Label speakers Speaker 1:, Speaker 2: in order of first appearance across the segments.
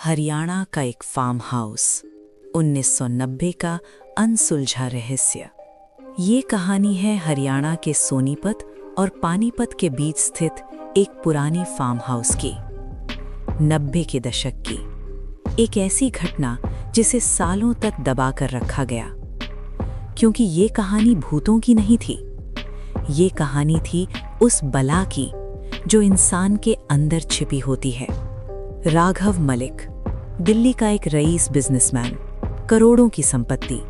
Speaker 1: हरियाणा का एक farm house, 1990 का अनसुलझा रहस्य। ये कहानी है हरियाणा के सोनीपत और पानीपत के बीच स्थित एक पुरानी फार्म हाउस की। 90 के दशक की एक ऐसी घटना जिसे सालों तक दबा कर रखा गया, क्योंकि ये कहानी भूतों की नहीं थी। ये कहानी थी उस बला की जो इंसान के अंदर छिपी होती है। राघव मलिक, दिल्ली का एक रईस बिजनेसमैन, करोड़ों की संपत्ति,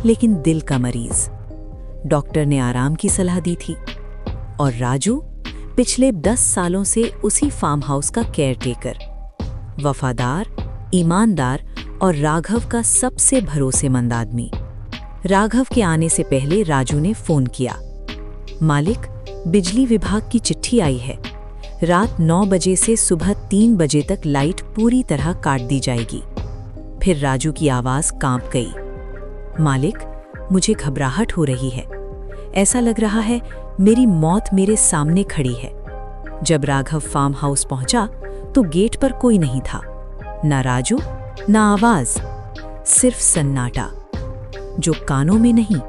Speaker 1: लेकिन दिल का मरीज। डॉक्टर ने आराम की सलाह दी थी और राजू पिछले 10 सालों से उसी फार्म हाउस का केयरटेकर, वफादार, ईमानदार और राघव का सबसे भरोसेमंद आदमी। राघव के आने से पहले राजू ने फोन किया, मालिक, बिजली विभाग की चिट्ठी आई है। रात 9 बजे से सुबह 3 बजे तक लाइट पूरी तरह काट दी जाएगी। फिर राजू की आवाज कांप गई, मालिक, मुझे घबराहट हो रही है। ऐसा लग रहा है मेरी मौत मेरे सामने खड़ी है। जब राघव फार्म हाउस पहुंचा तो गेट पर कोई नहीं था, ना राजू, ना आवाज, सिर्फ सन्नाटा, जो कानों में नहीं,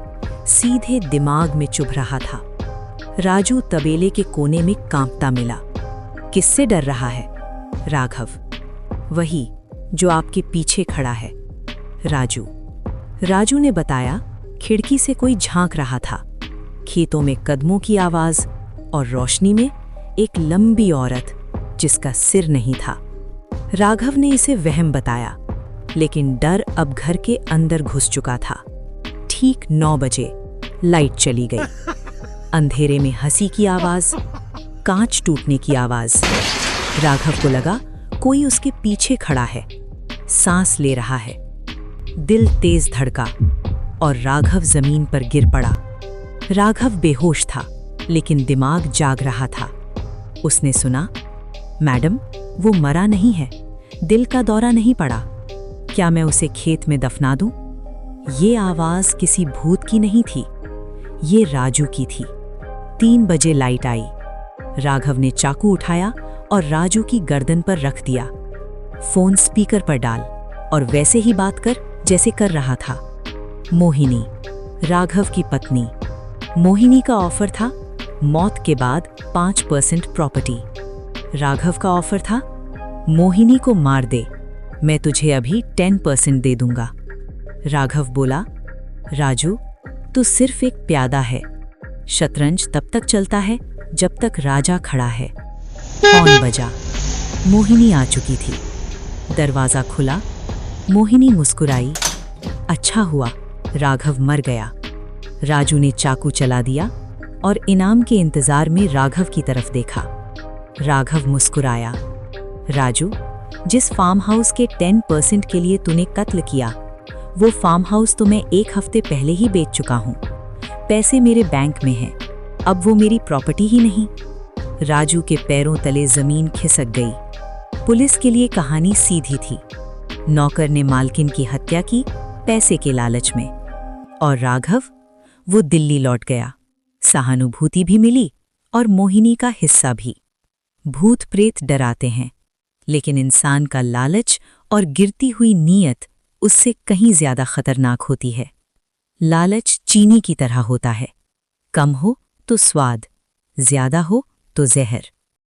Speaker 1: सीधे दिमाग में चुभ रहा था। राजू तबेले के कोने में कांपता मिला। किससे डर रहा है? राघव, वही जो आपके पीछे खड़ा है। राजू ने बताया, खिड़की से कोई झांक रहा था। खेतों में कदमों की आवाज और रोशनी में एक लंबी औरत जिसका सिर नहीं था। राघव ने इसे वहम बताया, लेकिन डर अब घर के अंदर घुस चुका था। ठीक 9 बजे लाइट चली गई। अंधेरे में हंसी की आवाज, कांच टूटने की आवाज। राघव को लगा कोई उसके पीछे खड़ा है। सांस ले रहा है। दिल तेज धड़का और राघव जमीन पर गिर पड़ा। राघव बेहोश था, लेकिन दिमाग जाग रहा था। उसने सुना, मैडम, वो मरा नहीं है, दिल का दौरा नहीं पड़ा। क्या मैं उसे खेत में दफना दूं? ये आवाज किसी भूत की नहीं थी, ये राजू की थी। 3 बजे लाइट आई। राघव ने चाकू उठाया और राजू की गर्दन पर रख दिया। फोन स्पीकर पर डाल और वैसे ही बात कर जैसे कर रहा था। मोहिनी, राघव की पत्नी। मोहिनी का ऑफर था मौत के बाद 5% प्रॉपर्टी। राघव का ऑफर था, मोहिनी को मार दे, मैं तुझे अभी 10% दे दूंगा। राघव बोला, राजू, तू सिर्फ एक प्यादा है। शतरंज तब तक चलता है जब तक राजा खड़ा है। हॉर्न बजा। मोहिनी आ चुकी थी। दरवाजा खुला। मोहिनी मुस्कुराई। अच्छा हुआ राघव मर गया। राजू ने चाकू चला दिया और इनाम के इंतजार में राघव की तरफ देखा। राघव मुस्कुराया। राजू, जिस फार्म हाउस के 10% के लिए तूने कत्ल किया, वो फार्म हाउस तो मैं 1 हफ्ते पहले ही बेच चुका हूं। पैसे मेरे बैंक में हैं, अब वो मेरी प्रॉपर्टी ही नहीं। राजू के पैरों तले जमीन खिसक गई। पुलिस के लिए कहानी सीधी थी। नौकर ने मालकिन की हत्या की पैसे के लालच में, और राघव, वो दिल्ली लौट गया। सहानुभूति भी मिली और मोहिनी का हिस्सा भी। भूत प्रेत डराते हैं, लेकिन इंसान का लालच और गिरती हुई नीयत उससे कहीं ज्यादा खतरनाक होती है। लालच चीनी की तरह होता है, कम हो तो स्वाद, ज्यादा हो तो जहर।